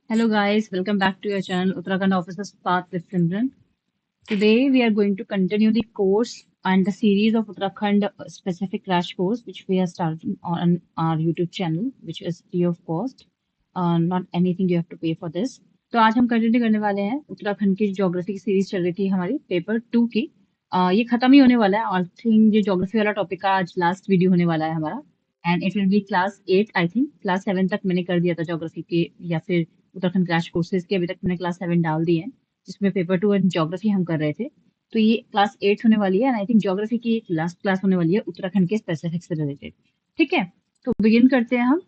Hello guys, welcome back to your channel Uttarakhand Officers Path with Simran. Today we are going to continue the course and the series of Uttarakhand specific crash course which we are starting on our YouTube channel which is free of cost. Not anything you have to pay for this. तो आज हम continue करने वाले हैं उत्तराखंड की geography की series चल रही थी हमारी पेपर 2 की। ये खत्म ही होने वाला है। आई थिंक ये ज्योग्राफी वाला टॉपिक का आज लास्ट वीडियो होने वाला है हमारा and it will be class 8 I think class 7 तक मैंने कर दिया था ज्योग्राफी के या फिर उत्तराखंड क्रैश कोर्सेज के अभी तक मैंने क्लास 7 डाल दिए हैं जिसमें पेपर 2 एंड ज्योग्राफी हम कर रहे थे। तो ये क्लास 8 होने वाली है एंड आई थिंक ज्योग्राफी की लास्ट क्लास होने वाली है उत्तराखंड के स्पेसिफिक से रिलेटेड। ठीक है, तो बिगिन करते हैं हम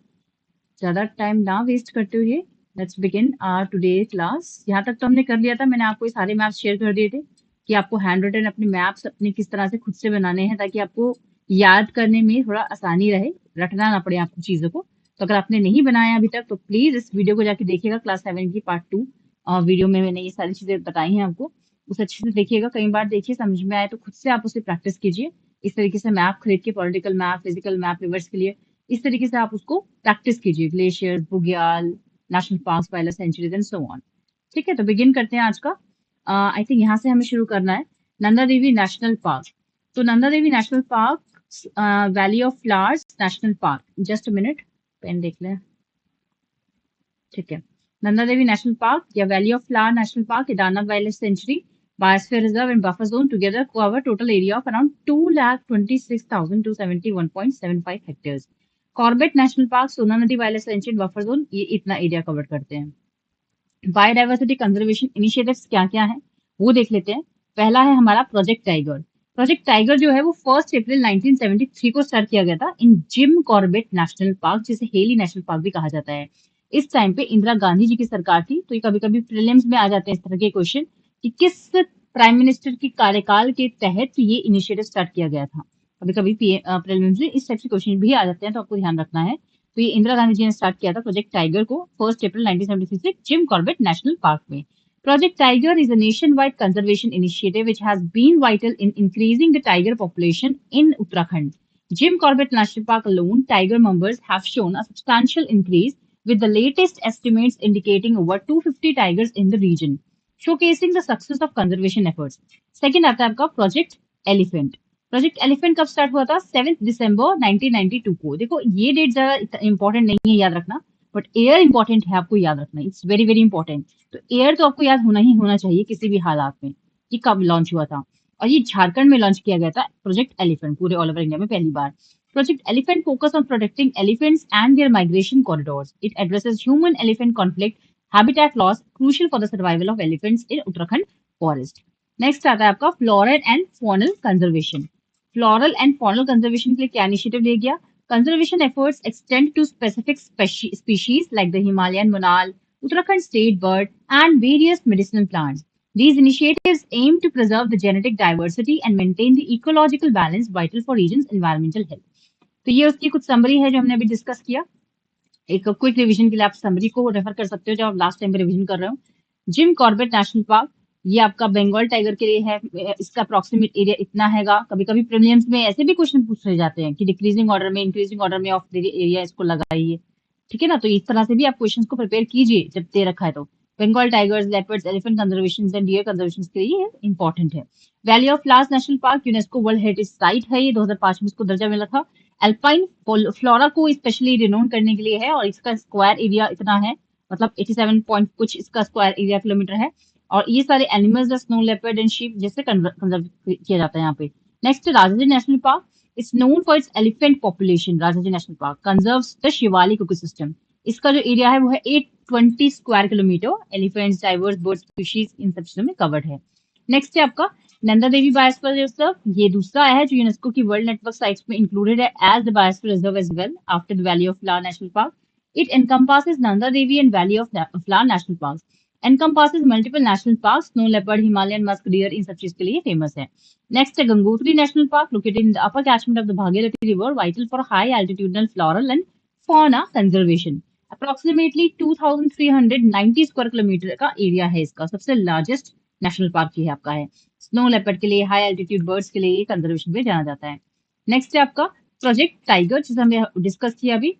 ज्यादा टाइम ना वेस्ट करते हुए। Let's begin our today class. यहाँ तक तो हमने कर लिया था, मैंने आपको ये सारे मैप्स शेयर कर दिए थे कि आपको हैंड रिटन अपने मैप्स अपने किस तरह से खुद से बनाने हैं ताकि आपको याद करने में थोड़ा आसानी रहे, रटना ना पड़े आपको चीजों को। तो अगर आपने नहीं बनाया अभी तक तो प्लीज इस वीडियो को जाके देखिएगा, क्लास 7 की पार्ट 2 वीडियो में मैंने ये सारी चीजें बताई हैं आपको, उसे अच्छे से देखिएगा, कई बार देखिए, समझ में आए तो खुद से आप उसे प्रैक्टिस कीजिए। इस तरीके से मैप खरीद के political map, physical map, rivers के लिए इस तरीके से आप उसको प्रैक्टिस कीजिए। ग्लेशियर, बुग्याल, national park, wild sanctuaries and so on. ठीक है, तो बिगिन करते हैं आज का। आई थिंक यहाँ से हमें शुरू करना है नंदा देवी नेशनल पार्क। तो Nanda Devi national park, valley of flowers national park. Just a minute, pen देख लें। ठीक है, नंदा देवी नेशनल पार्क या valley of flower national park, Kedarnath wild sanctuary, biosphere reserve and buffer zone together cover total area of around 2,26,271.75 hectares. Corbett national park, Sona Nadi wild century, buffer zone, ये इतना area cover करते हैं। Biodiversity conservation initiatives क्या क्या है वो देख लेते हैं। पहला है हमारा प्रोजेक्ट टाइगर। प्रोजेक्ट टाइगर जो है वो 1 अप्रैल 1973 को स्टार्ट किया गया था इन जिम कॉर्बेट नेशनल पार्क, जिसे हेली नेशनल पार्क भी कहा जाता है। इस टाइम पे इंदिरा गांधी जी की सरकार थी, तो ये कभी कभी प्रीलिम्स में आ जाते हैं इस तरह के क्वेश्चन कि किस प्राइम मिनिस्टर की कार्यकाल के तहत ये इनिशिएटिव स्टार्ट किया गया था। कभी कभी प्रीलिम्स में इस टाइप के क्वेश्चन भी आ जाते हैं, तो आपको ध्यान रखना है। तो ये इंदिरा गांधी जी ने स्टार्ट किया था प्रोजेक्ट टाइगर को 1 अप्रैल 1973 से जिम कॉर्बेट नेशनल पार्क में। Project Tiger is a nationwide conservation initiative which has been vital in increasing the tiger population in Uttarakhand. Jim Corbett National Park alone, tiger numbers have shown a substantial increase, with the latest estimates indicating over 250 tigers in the region, showcasing the success of conservation efforts. Second आता है आपका Project Elephant. Project elephant कब start हुआ था? 7 दिसंबर 1992 को। देखो ये date ज्यादा इंपॉर्टेंट नहीं है याद रखना, बट एयर इंपॉर्टेंट है, आपको याद रखना, इट्स वेरी वेरी इंपॉर्टेंट। तो एयर तो आपको याद होना ही होना चाहिए किसी भी हालात में कि कब लॉन्च हुआ था। और ये झारखंड में लॉन्च किया गया था प्रोजेक्ट एलिफेंट, पूरे ऑल ओवर इंडिया में पहली बार। Project elephant focus on protecting elephants and their migration corridors. It addresses human elephant conflict, habitat loss crucial for the survival of elephants in Uttarakhand forest. Next आता है आपका flora and faunal conservation. Floral and faunal conservation के लिए क्या initiative लिया गया? Conservation efforts extend to specific species like the Himalayan monal, Uttarakhand state bird, and various medicinal plants. These initiatives aim to preserve the genetic diversity and maintain the ecological balance vital for region's environmental health. तो ये उसकी कुछ summary है जो हमने अभी discuss किया। एक क्विक रिवीजन के लिए आप समरी को रेफर कर सकते हो जब आप लास्ट टाइम पे रिवीजन कर रहे हो। जिम कॉर्बेट नेशनल पार्क, ये आपका बंगाल टाइगर के लिए है। इसका अप्रोक्सीमेट एरिया इतना हैगा। कभी कभी प्रीलिम्स में ऐसे भी क्वेश्चन पूछ रहे जाते हैं कि डिक्रीजिंग ऑर्डर में, इंक्रीजिंग ऑर्डर में ऑफ एरिया इसको लगाइए। ठीक है ना, तो इस तरह से भी आप क्वेश्चन को प्रिपेयर कीजिए जब दे रखा है तो। Bengal tigers, leopards, elephant conservation and deer conservation के लिए ये इंपॉर्टेंट है। Valley of flowers national Park UNESCO World Heritage Site है, ये 2005 में इसको दर्जा मिला था। अल्पाइन फ्लोरा को स्पेशली रिनोन करने के लिए है और इसका स्क्वायर एरिया इतना है, मतलब 87 पॉइंट कुछ इसका स्क्वायर एरिया किलोमीटर है। और ये सारे animals, snow leopard and sheep, जैसे कंजर्व किया जाता है यहाँ पे। Next Rajaji national park, it's known for its elephant population. Rajaji national park conserves the Shivalik ecosystem. इसका जो एरिया है वो है 820 square kilometre. Elephants, diverse bird species, इन सब चीजों में कवर्ड है। नेक्स्ट है आपका नंदा देवी बायोस्फीयर रिजर्व। ये दूसरा है जो यूनेस्को की वर्ल्ड नेटवर्क साइट्स में इंक्लूडेड है as the biosphere reserve as well after the Valley of flower national Park. It encompasses Nanda Devi and Valley of Flower National Parks. Encompasses multiple national parks, snow leopard, Himalayan musk deer, इन सब चीज के लिए famous है। Next है Gangotri national park, located in the upper catchment of the Bhagirathi river, vital for high altitudinal floral and fauna conservation. Approximately 2390 square kilometre का area है इसका। सबसे लार्जेस्ट नेशनल पार्क ये आपका है। स्नो लेपर्ड के लिए, हाई एल्टीट्यूड बर्ड्स के लिए कंजर्वेशन में जाना जाता है। नेक्स्ट है आपका प्रोजेक्ट टाइगर, जिसे हमने डिस्कस किया अभी।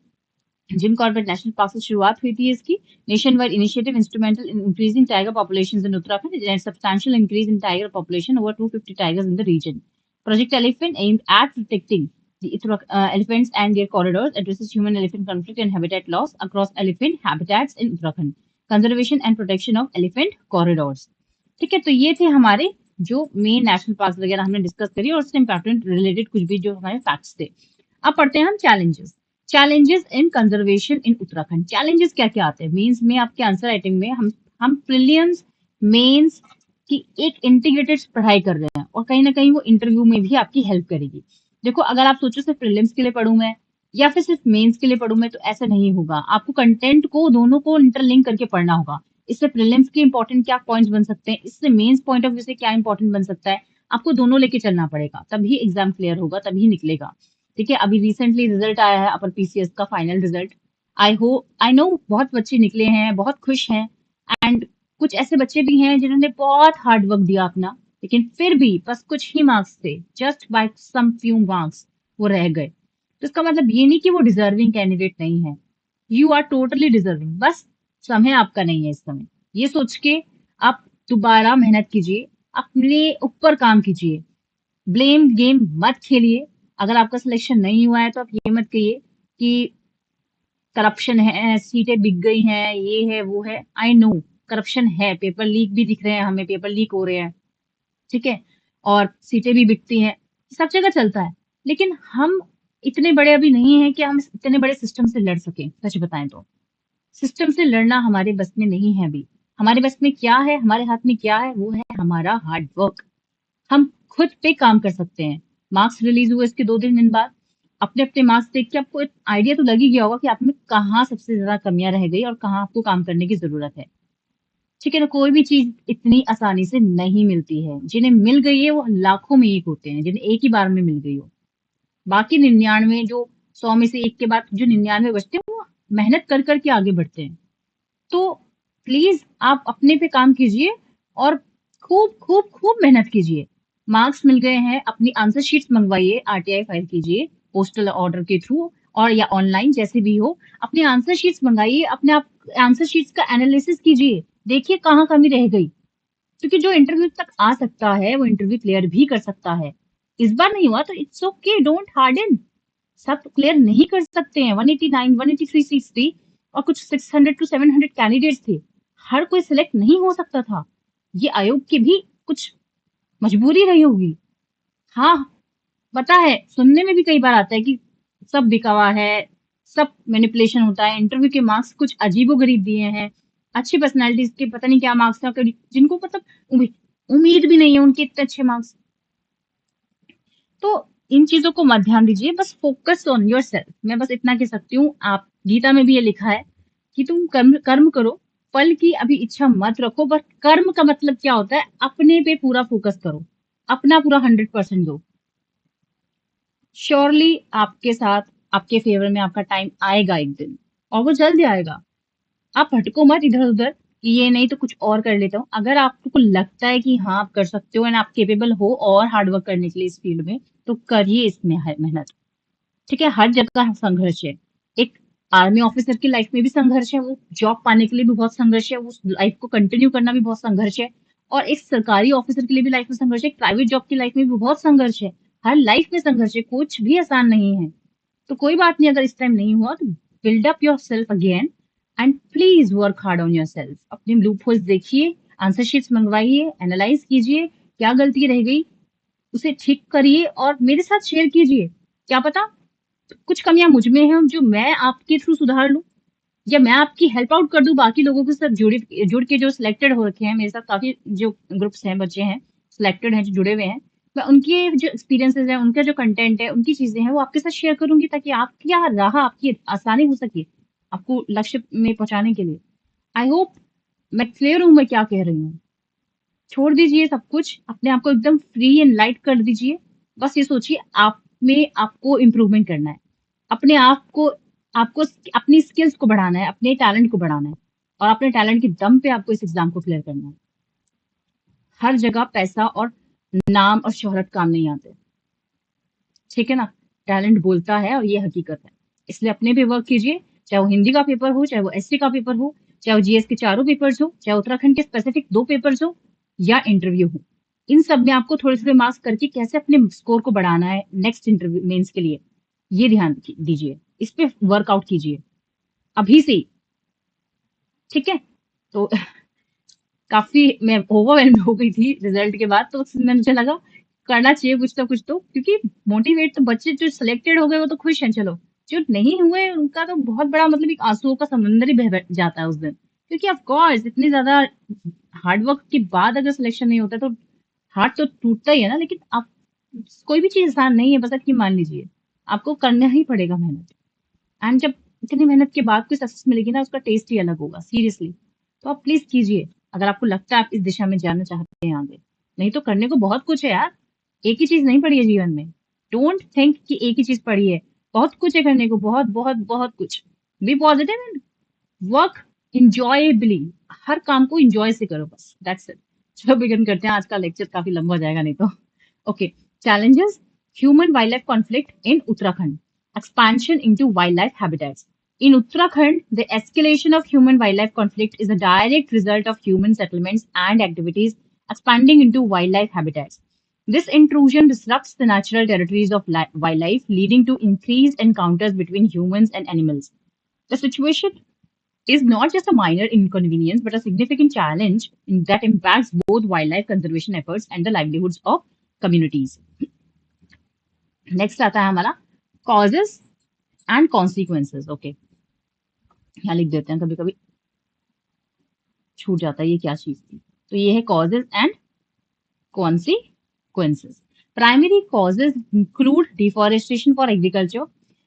जिम कॉर्बेट नेशनल पार्क से शुरुआत हुई थी इसकी nation wide initiative instrumental in increasing tiger population in Uttarakhand and substantial increase in tiger population over 250 tigers in the region. Project Elephant aimed at protecting the elephants and their corridors, addresses human-elephant conflict and habitat loss across elephant habitats in Uttarakhand. Conservation and protection of elephant corridors. ठीक है, तो ये थे हमारे जो main national park वगैरह हमने discuss करी और उससे इंपॉर्टेंट रिलेटेड कुछ भी जो हमारे फैक्ट्स थे. अब पढ़ते हैं हम challenges. Challenges in conservation in Uttarakhand. Challenges क्या क्या आते हैं मेंस में? आपके आंसर राइटिंग में हम प्रीलिम्स मेंस की एक इंटीग्रेटेड पढ़ाई कर रहे हैं और कहीं ना कहीं वो इंटरव्यू में भी आपकी हेल्प करेगी. देखो, अगर आप सोचो सिर्फ प्रीलिम्स के लिए पढ़ूं मैं या फिर सिर्फ मेंस के लिए पढ़ूं मैं, तो ऐसा नहीं होगा. आपको कंटेंट को दोनों को इंटरलिंक करके पढ़ना होगा. इससे प्रीलिम्स के इंपॉर्टेंट क्या पॉइंट्स बन सकते हैं, इससे मेंस पॉइंट ऑफ व्यू से क्या इंपॉर्टेंट बन सकता है, आपको दोनों लेके चलना पड़ेगा. तभी एग्जाम क्लियर होगा, तभी निकलेगा. ठीक है, अभी रिसेंटली रिजल्ट आया है अपर पीसीएस का फाइनल रिजल्ट. आई नो बहुत बच्चे निकले हैं, बहुत खुश हैं. एंड कुछ ऐसे बच्चे भी हैं जिन्होंने बहुत हार्ड वर्क दिया अपना, लेकिन फिर भी बस कुछ ही मार्क्स थे, just by some few marks वो रह गए. तो इसका मतलब ये नहीं कि वो डिजर्विंग कैंडिडेट नहीं है. यू आर टोटली डिजर्विंग, बस समय आपका नहीं है इस समय. ये सोच के आप दोबारा मेहनत कीजिए, अपने ऊपर काम कीजिए. ब्लेम गेम मत खेलिए. अगर आपका सिलेक्शन नहीं हुआ है तो आप ये मत कहिए कि करप्शन है, सीटें बिक गई हैं, ये है वो है. आई नो करप्शन है, पेपर लीक भी दिख रहे हैं हमें, पेपर लीक हो रहे हैं. ठीक है, और सीटें भी बिकती हैं, सब जगह चलता है. लेकिन हम इतने बड़े अभी नहीं हैं कि हम इतने बड़े सिस्टम से लड़ सकें. सच बताएं तो सिस्टम से लड़ना हमारे बस में नहीं है अभी. हमारे बस में क्या है, हमारे हाथ में क्या है, वो है हमारा हार्ड वर्क. हम खुद पे काम कर सकते हैं. मार्क्स रिलीज हुए इसके 2 दिन बाद. अपने अपने मार्क्स देख के आपको एक आइडिया तो लग ही गया होगा कि आप में कहाँ सबसे ज्यादा कमियां रह गई और कहाँ आपको काम करने की जरूरत है. ठीक है ना, कोई भी चीज इतनी आसानी से नहीं मिलती है. जिन्हें मिल गई है वो लाखों में एक होते हैं, जिन्हें एक ही बार में मिल गई हो. बाकी 99 जो 100 में से एक के बाद जो 99 बचते हैं वो मेहनत कर करके आगे बढ़ते हैं. तो प्लीज आप अपने पे काम कीजिए और खूब खूब खूब मेहनत कीजिए. मार्क्स मिल गए हैं, अपनी आंसर शीट्स मंगवाइए, आरटीआई फाइल कीजिए पोस्टल ऑर्डर के थ्रू और या ऑनलाइन जैसे भी हो. अपनी आंसर शीट्स मंगाइए, अपने आप आंसर शीट्स का एनालिसिस कीजिए, देखिए कहाँ कमी रह गई. क्योंकि जो इंटरव्यू तक आ सकता है वो इंटरव्यू क्लियर भी कर सकता है. इस बार नहीं हुआ तो इट्स ओके, डोंट हार्डन. सब क्लियर नहीं कर सकते हैं. 189 183 सीट्स थी और कुछ 600 to 700 कैंडिडेट्स थे. हर कोई सिलेक्ट नहीं हो सकता था. ये आयोग की भी कुछ मजबूरी रही होगी. हाँ, पता है, सुनने में भी कई बार आता है कि सब बिका हुआ है, सब मैनिपुलेशन होता है, इंटरव्यू के मार्क्स कुछ अजीबोगरीब दिए हैं, अच्छी पर्सनैलिटीज के पता नहीं क्या मार्क्स हैं, जिनको मतलब उम्मीद भी नहीं है उनके इतने अच्छे मार्क्स. तो इन चीजों को मत ध्यान दीजिए, बस फोकस ऑन योर सेल्फ. मैं बस इतना कह सकती हूँ. आप गीता में भी ये लिखा है कि तुम कर्म कर्म करो, फल की अभी इच्छा मत रखो. बट कर्म का मतलब क्या होता है? अपने पे पूरा फोकस करो, अपना पूरा 100% दो. श्योरली आपके साथ, आपके फेवर में आपका टाइम आएगा एक दिन, और वो जल्दी आएगा. आप भटको मत इधर उधर कि ये नहीं तो कुछ और कर लेता हूँ. अगर आपको लगता है कि हाँ आप कर सकते हो एंड आप केपेबल हो और हार्डवर्क करने के लिए इस फील्ड में, तो करिए इसमें मेहनत. ठीक है, हर जगह संघर्ष है. एक आर्मी ऑफिसर की लाइफ में भी संघर्ष है, वो जॉब पाने के लिए भी बहुत संघर्ष है, उस लाइफ को कंटिन्यू करना भी बहुत संघर्ष है. और एक सरकारी ऑफिसर के लिए भी लाइफ में संघर्ष है, एक प्राइवेट जॉब की लाइफ में भी बहुत संघर्ष है. हर लाइफ में संघर्ष है, कुछ भी आसान नहीं है. तो कोई बात नहीं, अगर इस टाइम नहीं हुआ तो build up your self again and please work hard on your self. अपने लूप होल्स देखिए, आंसर शीट्स मंगवाइए, एनालाइज कीजिए, क्या गलती रह गई उसे ठीक करिए और मेरे साथ शेयर कीजिए. क्या पता कुछ कमियां मुझ में हैं जो मैं आपके थ्रू सुधार लूं, या मैं आपकी हेल्प आउट कर दूं बाकी लोगों के साथ जुड़ के जो सिलेक्टेड हो रखे हैं. मेरे साथ काफी जो ग्रुप्स हैं, बच्चे हैं सिलेक्टेड हैं जो जुड़े हुए हैं, मैं उनके जो एक्सपीरियंसेस है, उनका जो कंटेंट है, उनकी चीजें हैं, वो आपके साथ शेयर करूंगी ताकि आपकी राह आपकी आसानी हो सके आपको लक्ष्य में पहुंचाने के लिए. आई होप मैं क्लियर हूं मैं क्या कह रही हूँ. छोड़ दीजिए सब कुछ, अपने आप को एकदम फ्री एंड लाइट कर दीजिए. बस ये सोचिए आप में आपको इम्प्रूवमेंट करना है, अपने आप को, आपको अपनी स्किल्स को बढ़ाना है, अपने टैलेंट को बढ़ाना है, और अपने टैलेंट के दम पे आपको इस एग्जाम को क्लियर करना है. हर जगह पैसा और नाम और शोहरत काम नहीं आते. ठीक है ना, टैलेंट बोलता है और ये हकीकत है. इसलिए अपने पे वर्क कीजिए, चाहे वो हिंदी का पेपर हो, चाहे वो एसटी का पेपर हो, चाहे वो जीएस के चारों पेपर्स हो, चाहे उत्तराखंड के स्पेसिफिक 2 पेपर्स हो या इंटरव्यू हो। इन सब में आपको थोड़े-थोड़े मार्क्स करके कैसे अपने स्कोर को बढ़ाना है नेक्स्ट इंटरव्यू मेंस के लिए, ये ध्यान दीजिए। इस पे वर्कआउट कीजिए अभी से ही, ठीक है? तो काफ़ी मैं ओवरवेल्म्ड हो गई थी रिजल्ट के बाद, तो उसमें मुझे लगा करना चाहिए कुछ तो, क्योंकि मोटिवेट तो बच्चे जो सिलेक्टेड हो गए वो तो खुश हैं चलो, जो नहीं हुए उनका तो बहुत बड़ा मतलब एक आंसुओं का समंदर ही बह जाता है उस दिन, क्योंकि ऑफ कोर्स इतनी ज्यादा हार्ड वर्क के बाद अगर सिलेक्शन नहीं होता तो हार्ट तो टूटता ही है ना। लेकिन आप कोई भी चीज आसान नहीं है, बस आप ये मान लीजिए आपको करना ही पड़ेगा मेहनत। एंड जब इतनी मेहनत के बाद कोई सक्सेस मिलेगी ना, उसका टेस्ट ही अलग होगा सीरियसली। तो आप प्लीज कीजिए अगर आपको लगता है आप इस दिशा में जाना चाहते हैं आगे। नहीं तो करने को बहुत कुछ है यार, एक ही चीज नहीं पड़ी है जीवन में। डोंट थिंक कि एक ही चीज पड़ी है, बहुत कुछ है करने को, बहुत बहुत बहुत कुछ। बी पॉजिटिव एंड वर्क इंजॉयबली, हर काम को इंजॉय से करो, बस दैट्स इट। चलो बिगिन करते हैं, आज का लेक्चर काफी लंबा हो जाएगा नहीं तो। Okay, challenges: human wildlife conflict in Uttarakhand, expansion into wildlife habitats. In Uttarakhand, the escalation of human wildlife conflict is a direct result of human settlements and activities expanding into wildlife habitats. This intrusion disrupts the natural territories of wildlife, leading to increased encounters between humans and animals. The situation is not just a minor inconvenience but a significant challenge that impacts both wildlife conservation efforts and the livelihoods of communities. Next आता है हमारा causes and consequences. Okay, यहाँ लिख देते हैं, कभी कभी छूट जाता है ये क्या चीज थी। तो ये है causes and consequences. Primary causes include deforestation for agriculture,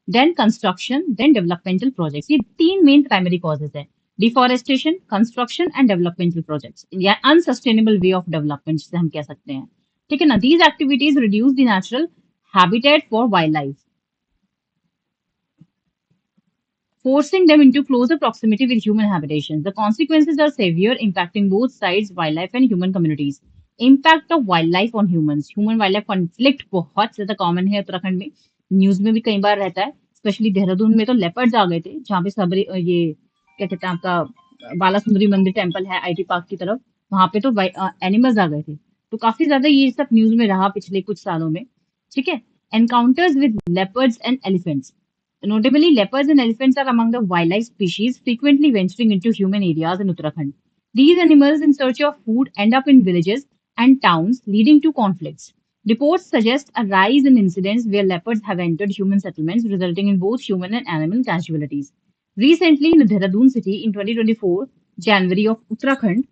then construction, then developmental projects. ये 3 मेन प्राइमरी कॉजेस है: deforestation, construction and developmental projects, या अनसस्टेनेबल वे ऑफ डेवलपमेंट जिसे हम कह सकते हैं। ठीक है ना? These activities reduce the natural habitat for wildlife, forcing them into closer proximity with human habitations. The consequences are severe, impacting both sides, wildlife and human communities. Impact of wildlife on humans. Human wildlife conflict बहुत ज्यादा common है उत्तराखंड में, news में भी कई बार रहता है। Specially Dehradun में तो लेपर्ड्स आ गए थे, जहाँ पे सबरी ये क्या कहते हैं आपका बाला सुंदरी मंदिर टेम्पल है आईटी पार्क की तरफ, वहां पे तो एनिमल्स आ गए थे। तो काफी ज्यादा ये सब न्यूज में रहा पिछले कुछ सालों में। ठीक है, encounters with leopards and elephants. Notably, leopards and elephants are among the wildlife species frequently venturing into human areas in Uttarakhand. These animals in search of food end up in villages and towns, leading to conflicts. Reports suggest a rise in incidents where leopards have entered human settlements, resulting in both human and animal casualties. Recently, in Dehradun city in 2024, January of Uttarakhand,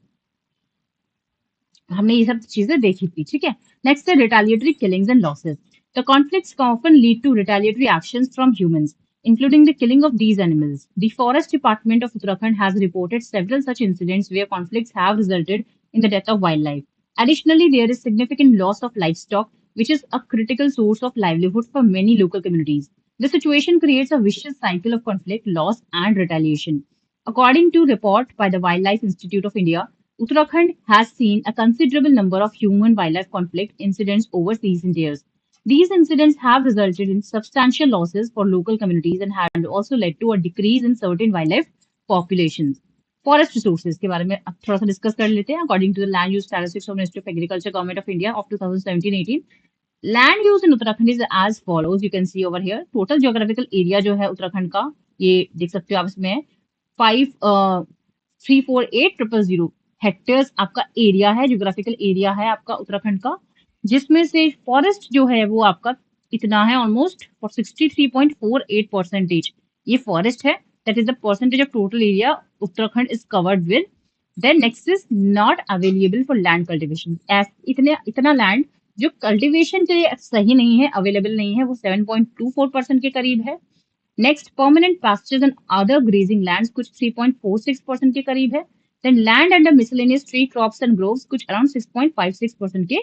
हमने ये सब चीजें देखी थी। ठीक है, next है retaliatory killings and losses. The conflicts often lead to retaliatory actions from humans, including the killing of these animals. The Forest Department of Uttarakhand has reported several such incidents where conflicts have resulted in the death of wildlife. Additionally, there is significant loss of livestock, which is a critical source of livelihood for many local communities. The situation creates a vicious cycle of conflict, loss, and retaliation. According to a report by the Wildlife Institute of India, Uttarakhand has seen a considerable number of human-wildlife conflict incidents over recent years. These incidents have resulted in substantial losses for local communities and have also led to a decrease in certain wildlife populations. Forest resources के बारे में अब थोड़ा सा discuss कर लेते हैं। According to the Land Use Statistics of Ministry of Agriculture, Government of India of 2017-18, land use in Uttarakhand is as follows. You can see over here. Total geographical area जो है उत्तराखंड का, ये देख सकते हो आप इसमें 5,348,000 हेक्टेयर्स आपका एरिया है, ज्योग्राफिकल एरिया है आपका उत्तराखंड का, जिसमें से फॉरेस्ट जो है वो आपका इतना है ऑलमोस्ट 63.48%। ये फॉरेस्ट है, that is the percentage of total area Uttarakhand is covered with. Then next is not available for land cultivation. इतना लैंड जो कल्टिवेशन के लिए सही नहीं है, अवेलेबल नहीं है, वो 7.24% के करीब है। Next, permanent pastures and other grazing lands कुछ 3.46% के करीब है। Then land under miscellaneous tree crops and groves कुछ अराउंड 6.56% के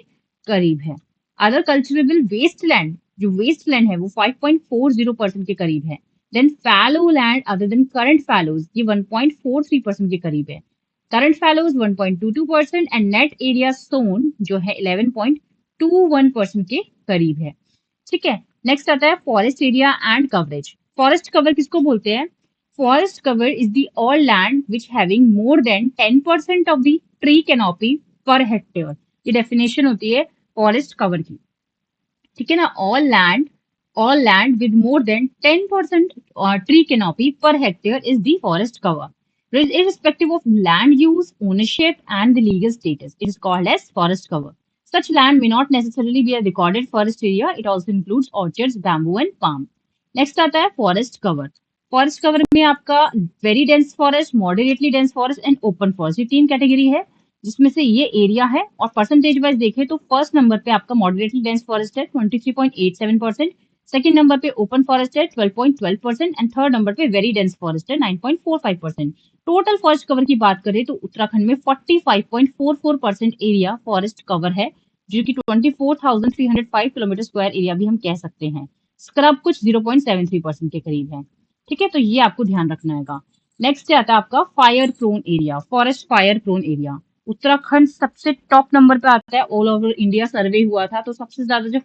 करीब है। अदर कल्चरेबल वेस्ट लैंड, जो वेस्ट लैंड है वो 5.40% के करीब है। Then fallow land other than current fallows, ये 1.43% के करीब है। Current fallows 1.22% and net area sown जो है 11.21% के करीब है। ठीक है, नेक्स्ट आता है forest area and coverage. Forest cover किसको बोलते हैं? Forest cover is the all land which having more than 10% of the tree canopy per hectare. ये definition होती है forest cover की. ठीक है ना, all land with more than 10% tree canopy per hectare is the forest cover. Irrespective of land use, ownership, and the legal status, it is called as forest cover. Such land may not necessarily be a recorded forest area. It also includes orchards, bamboo, and palm. Next आता है forest cover. Forest cover में आपका very dense forest, moderately dense forest and open forest, ये तीन category है, जिसमें से ये एरिया है। और परसेंटेज वाइज देखें तो फर्स्ट नंबर पे आपका मॉडरेटली डेंस फॉरेस्ट है 23.87%, सेकंड नंबर पे ओपन फॉरेस्ट है 12.12% एंड थर्ड नंबर पे वेरी डेंस फॉरेस्ट है 9.45%। टोटल फॉरेस्ट कवर की बात करें तो उत्तराखंड में 45.44% एरिया फॉरेस्ट कवर है, जो कि 24,305 किलोमीटर स्क्वायर एरिया भी हम कह सकते हैं। स्क्रब कुछ 0.73% के करीब है। ठीक है, तो ये आपको ध्यान रखना है। नेक्स्ट आता है आपका fire prone area, forest fire prone area. Uttarakhand सबसे टॉप नंबर पे आता है। ऑल ओवर इंडिया सर्वे हुआ था तो सबसे ज्यादा जो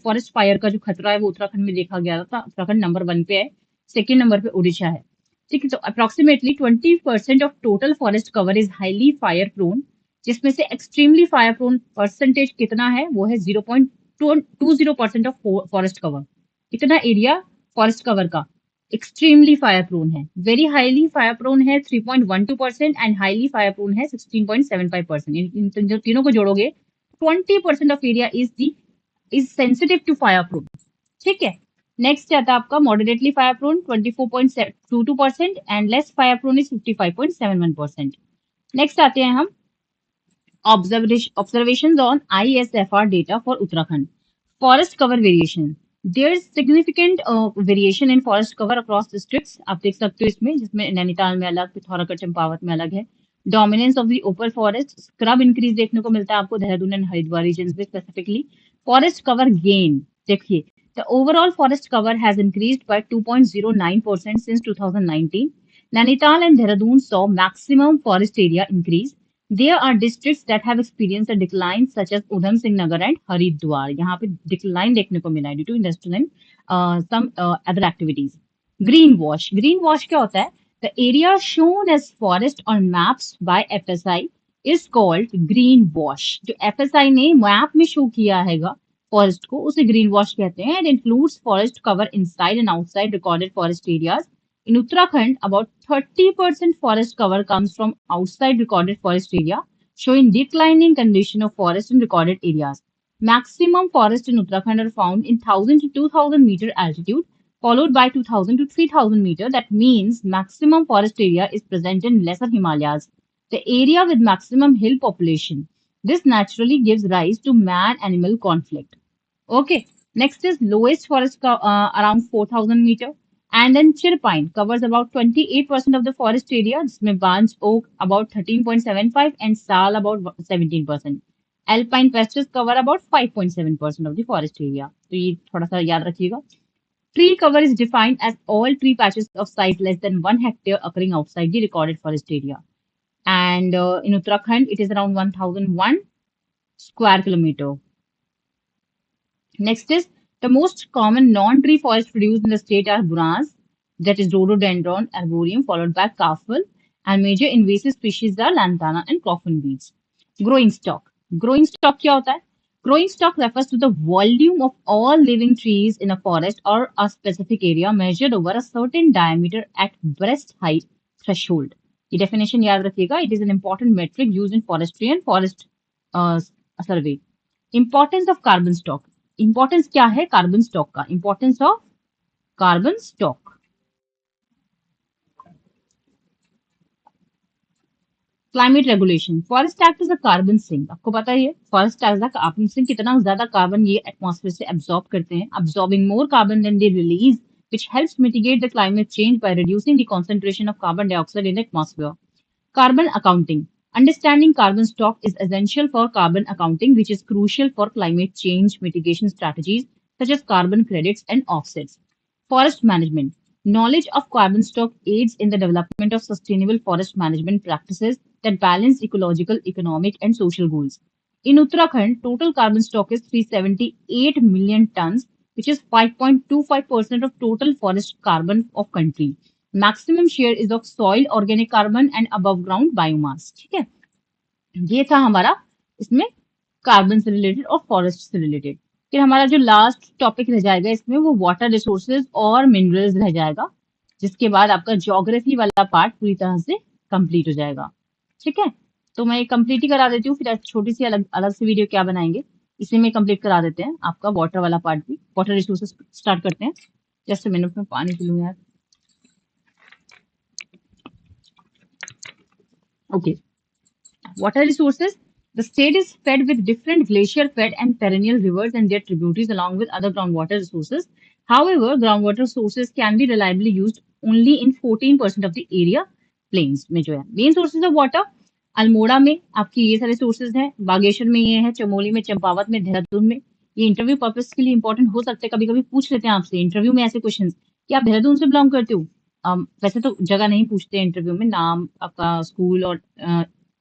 फॉरेस्ट फायर का जो खतरा है वो उत्तराखंड में देखा गया था। उत्तराखंड नंबर 1 पे है, सेकेंड नंबर पे उड़ीसा है। ठीक है, तो approximately 20% of total forest cover is highly fire prone, जिसमें से एक्सट्रीमली फायर प्रोन परसेंटेज कितना है, वो है 0.20% ऑफ फॉरेस्ट कवर। इतना एरिया फॉरेस्ट कवर का एक्सट्रीमली फायर प्रोन है। वेरी हाईली फायर प्रोन है 3.12% एंड हाईली फायर प्रोन है 16.75%। इन जो तीनों को जोड़ोगे 20% of area is sensitive to fire prone. ठीक है, नेक्स्ट आता है आपका moderately fire prone 24.22% and less fire prone is 55.71%। Next आते हैं हम observations on ISFR data for Uttarakhand. Forest cover variation. There is significant variation in forest cover across districts. आप देख सकते हो इसमें, जिसमें नैनीताल में अलग, पिथौरागढ़ चंपावत में अलग है। Dominance of the open forest, scrub increase देखने को मिलता है आपको देहरादून एंड हरिद्वार रीजन में स्पेसिफिकली। फॉरेस्ट कवर गेन देखिए, the overall forest cover has increased by 2.09% since 2019. Nainital and Dehradun saw maximum forest area increase. There are districts that have experienced a decline such as Udham Singh Nagar and Haridwar. यहाँ पे decline देखने को मिला है due to industrial and some other activities. Greenwash. Greenwash क्या होता है? The area shown as forest on maps by FSI is called greenwash. जो FSI ने मैप में शो किया हैगा फॉरेस्ट को, उसे ग्रीन वॉश कहते हैं। It includes forest cover inside and outside recorded forest areas. In Uttarakhand, about 30% forest cover comes from outside recorded forest area, showing declining condition of forest in recorded areas. Maximum forest in Uttarakhand are found in 1,000 to 2,000 meter altitude, followed by 2,000 to 3,000 meter. That means maximum forest area is present in lesser Himalayas, the area with maximum hill population. This naturally gives rise to man-animal conflict. Okay, next is lowest forest around 4,000 meter. And then Chirpine covers about 28% of the forest area, जिसमें Banj Oak about 13.75 and Sal about 17%. Alpine pastures cover about 5.7% of the forest area. तो ये थोड़ा सा याद रखिएगा. Tree cover is defined as all tree patches of size less than 1 hectare occurring outside the recorded forest area. And in Uttarakhand, it is around 1,001 square kilometer. Next is the most common non-tree forest produced in the state are buras, that is rhododendron arboreum, followed by kafal, and major invasive species are lantana and coffin weeds. Growing stock. Growing stock क्या होता है? Growing stock refers to the volume of all living trees in a forest or a specific area measured over a certain diameter at breast height threshold. ये definition याद रखिएगा. It is an important metric used in forestry and forest survey. Importance of carbon stock. Importance क्या है carbon stock का? Importance of carbon stock. Climate regulation. Forest act is a carbon sink. आपको पता ही है forest act का carbon sink, कितना ज्यादा कार्बन ये एटमॉस्फेयर से एब्जॉर्ब करते हैं. Absorbing more carbon than they release, which helps mitigate the climate change by reducing the concentration of carbon dioxide in the atmosphere. Carbon accounting. Understanding carbon stock is essential for carbon accounting, which is crucial for climate change mitigation strategies such as carbon credits and offsets. Forest management. Knowledge of carbon stock aids in the development of sustainable forest management practices that balance ecological, economic, and social goals. In Uttarakhand, total carbon stock is 378 million tons, which is 5.25% of total forest carbon of country. Maximum share is of soil organic carbon and above ground biomass. ठीक है, ये था हमारा इसमें carbon से related और forest से related. फिर हमारा जो लास्ट टॉपिक रह जाएगा इसमें वो वाटर रिसोर्सेज और मिनरल्स रह जाएगा, जिसके बाद आपका ज्योग्राफी वाला पार्ट पूरी तरह से कंप्लीट हो जाएगा। ठीक है, तो मैं कंप्लीट ही करा देती हूँ, फिर छोटी सी अलग अलग से वीडियो क्या बनाएंगे इसी में कंप्लीट करा देते हैं आपका वाटर वाला पार्ट भी। वाटर रिसोर्सेज स्टार्ट करते हैं। जस्ट मिनट में पानी पी लूँ यार। Okay, water resources. The state is fed with different glacier-fed and perennial rivers and their tributaries along with other groundwater resources. However, groundwater sources can be reliably used only in 14% of the area plains में जो है main sources of water। Almora में आपकी ये सारे sources हैं, बागेश्वर में ये है, चमोली में, चंपावत में, देहरादून में। ये इंटरव्यू पर्पस के लिए इंपॉर्टेंट हो सकते हैं, कभी कभी पूछ लेते हैं आपसे इंटरव्यू में ऐसे क्वेश्चन कि आप देहरादून से बिलोंग करते हो। वैसे तो जगह नहीं पूछते हैं इंटरव्यू में, नाम आपका स्कूल और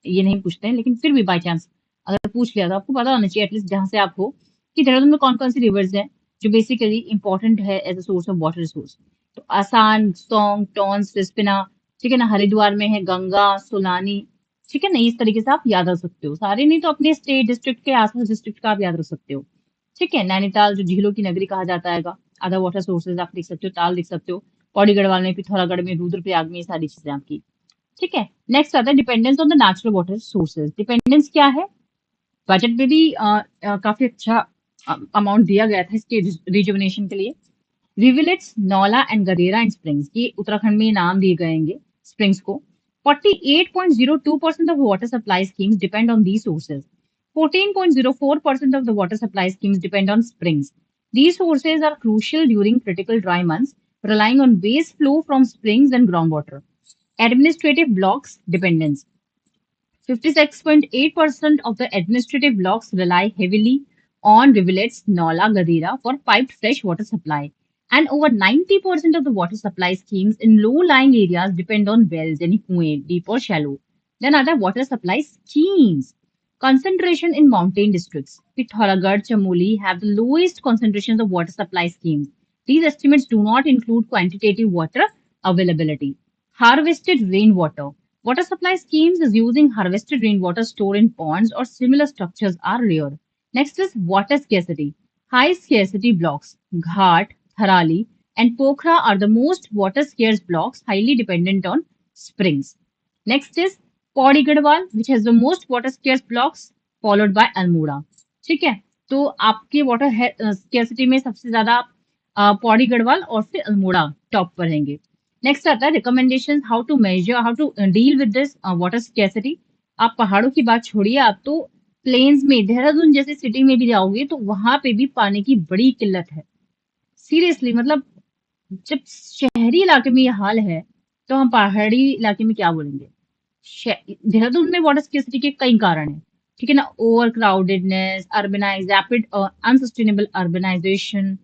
ये नहीं पूछते हैं, लेकिन फिर भी बाई चांस अगर पूछ लिया तो आपको पता होना चाहिए एटलीस्ट जहां से आप हो कि देहरादून में कौन कौन सी रिवर्स हैं जो बेसिकली इंपॉर्टेंट है as a source of water resource. तो आसान, सोंग, टॉन्स, रिस्पिना, ठीक है ना, हरिद्वार में है गंगा, सोलानी, ठीक है ना, इस तरीके से आप याद रख सकते हो। सारे नहीं तो अपने स्टेट डिस्ट्रिक्ट के आसपास डिस्ट्रिक्ट का आप याद रख सकते हो। ठीक है, नैनीताल जो झीलों की नगरी कहा जाता है, अदर वाटर सोर्सेज आप लिख सकते हो, ताल लिख सकते हो, पौड़ी गढ़वाल में, पिथौरागढ़ में, रुद्रप्रयाग में, ये सारी चीजें आपकी। ठीक है, नेक्स्ट आता है dependence on the natural water sources. Dependence क्या है, बजट में भी काफी अच्छा अमाउंट दिया गया था इसके रिजुवनेशन के लिए। रिविलेट्स, नौला एंड गदेरा एंड स्प्रिंग्स, ये उत्तराखंड में नाम दिए गए स्प्रिंग्स को। 48.02% of water supply schemes depend on these sources. 14.04% of the water supply schemes depend on springs. These sources are crucial during critical dry months, relying on base flow from springs and groundwater. Administrative blocks dependence. 56.8% of the administrative blocks rely heavily on rivulets, Nala, Gadira for piped fresh water supply. And over 90% of the water supply schemes in low-lying areas depend on wells, any kuएं, deep or shallow. Then other water supply schemes. Concentration in mountain districts. Pithoragarh, Chamoli have the lowest concentrations of water supply schemes. These estimates do not include quantitative water availability. Harvested rainwater. Water supply schemes is using harvested rainwater stored in ponds or similar structures are rare. Next is water scarcity. High scarcity blocks, Ghat, Tharali, and Pokhara are the most water scarce blocks highly dependent on springs. Next is Pauri Garhwal, which has the most water scarce blocks, followed by Almora. ठीक है, तो आपके water scarcity में सबसे ज्यादा पौड़ी गढ़वाल और फिर Almora top पर रहेंगे। नेक्स्ट आता है recommendation, how to measure, how to deal with this water scarcity. आप पहाड़ों की बात छोड़िए, आप तो प्लेन्स में, देहरादून जैसे सिटी में भी जाओगे तो वहां पे भी पानी की बड़ी किल्लत है। सीरियसली, मतलब जब शहरी इलाके में ये हाल है तो हम पहाड़ी इलाके में क्या बोलेंगे। देहरादून में वाटर स्केर्सिटी के कई कारण हैं, ठीक है ना, over crowdedness, urbanize, rapid unsustainable urbanization,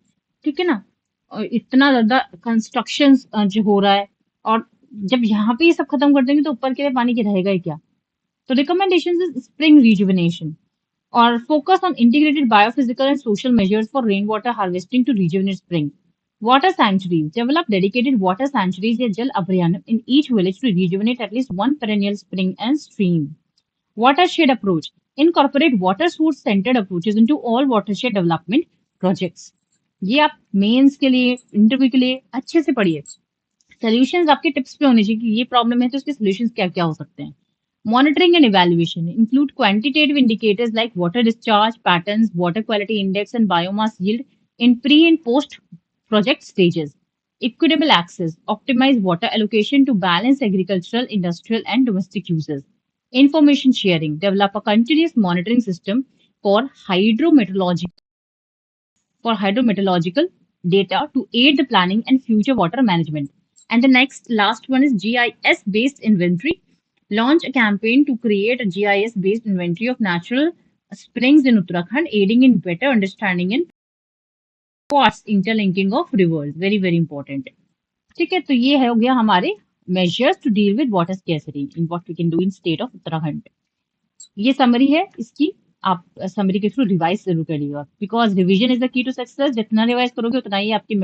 ठीक है ना, और इतना ज्यादा कंस्ट्रक्शन जो हो रहा है, और जब यहाँ पे ये सब खत्म कर देंगे तो ऊपर के लिए पानी की रहेगा ही क्या। तो रिकमेंडेशन इज स्प्रिंग रिजुविनेशन और focus on integrated biophysical and social measures for rain water harvesting to rejuvenate spring. Water sanctuaries. Develop dedicated water sanctuaries या जल अभयारण्य in each village to rejuvenate at least one perennial spring and stream. Watershed approach. Incorporate water source centered approaches into all watershed development projects. ये आप mains के लिए, interview के लिए अच्छे से पढ़िए। सॉल्यूशंस आपके टिप्स पे होने चाहिए कि ये प्रॉब्लम है तो इसके सॉल्यूशंस क्या क्या हो सकते हैं। Monitoring and evaluation include quantitative indicators like water discharge patterns, water quality index, and biomass yield in pre and post project stages. Equitable access, optimize water allocation to balance agricultural, industrial, and domestic uses. Information sharing, develop a continuous monitoring system for hydrometeorological data to aid the planning and future water management. And the last one is GIS based inventory. Launch a campaign to create a GIS based inventory of natural springs in Uttarakhand, aiding in better understanding and cost interlinking of rivers. Very very important. ठीक है, तो ये हो गया हमारे measures to deal with water scarcity in what we can do in state of Uttarakhand. ये summary है इसकी, आप समरी के थ्रू रिवाइज जरूर करिएगा, because revision is the key to success. जितना रिवाइज करोगे उतना ही आपकी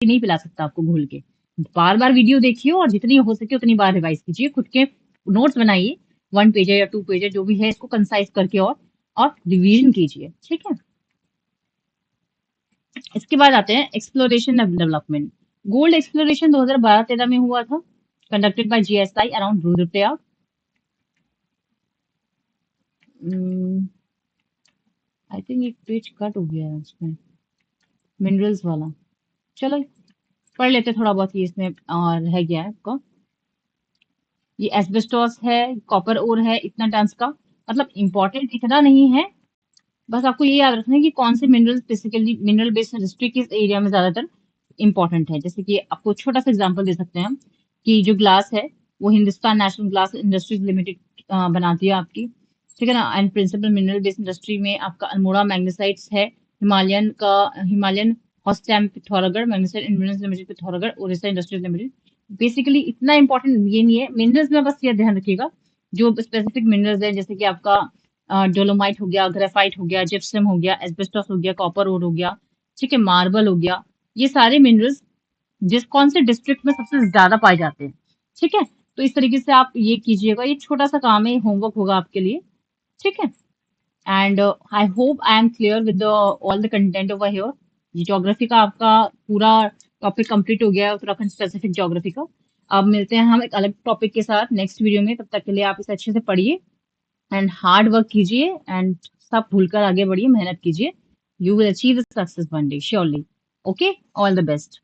नहीं पिला सकता आपको घोल के। बार बार वीडियो देखिए और जितनी हो सके उतनी बार रिवाइज कीजिए, खुद के नोट्स बनाइए, 1 पेज या 2 पेज जो भी है इसको कंसाइज करके और रिवीजन कीजिए, ठीक है। इसके बाद आते हैं exploration and development. Gold exploration 2012-13 में हुआ था, conducted by GSI around Rudraprayag. I think एक पेज कट हो गया है उसमें, मिनरल्स वाला। चलो पढ़ लेते थोड़ा बहुत, ये इसमें और रह गया है आपका। ये एस्बेस्टोस है, कॉपर ओर है, इतना टन्स का, मतलब इंपॉर्टेंट इतना नहीं है, बस आपको ये याद रखना है कि कौन से mineral basically mineral based industry किस एरिया में ज्यादातर इंपॉर्टेंट है। जैसे कि आपको छोटा सा एग्जांपल दे सकते हैं हम, कि जो ग्लास है वो Hindustan national glass industries limited बनाती है आपकी, ठीक है ना। And principal mineral based industry में आपका अल्मोड़ा मैग्नेसाइट्स है, हिमालयन हॉस्टैम Pithoragarh, magnesite industries limited Pithoragarh, Odisha industries limited. Basically इतना इंपॉर्टेंट ये नहीं है मिनरल्स में, बस ये ध्यान रखिएगा जो स्पेसिफिक मिनरल्स है, जैसे कि आपका डोलोमाइट हो गया, ग्रेफाइट हो गया, जिप्सम हो गया, एस्बेस्टोस हो गया, कॉपर ओर हो गया, ठीक है, मार्बल हो गया, ये सारे मिनरल्स जिस कौन से डिस्ट्रिक्ट में सबसे ज्यादा पाए जाते हैं, ठीक है। तो इस तरीके से आप ये कीजिएगा, ये छोटा सा काम है, होमवर्क होगा आपके लिए, ठीक है। And I hope I am clear with all the content over here. ये ज्योग्राफी का आपका पूरा टॉपिक कंप्लीट हो गया है, उत्तराखंड स्पेसिफिक ज्योग्राफी का। अब मिलते हैं हम एक अलग टॉपिक के साथ नेक्स्ट वीडियो में, तब तक के लिए आप इसे अच्छे से पढ़िए एंड हार्ड वर्क कीजिए एंड सब भूलकर आगे बढ़िए, मेहनत कीजिए। You will achieve the success one day surely. Okay, all the best.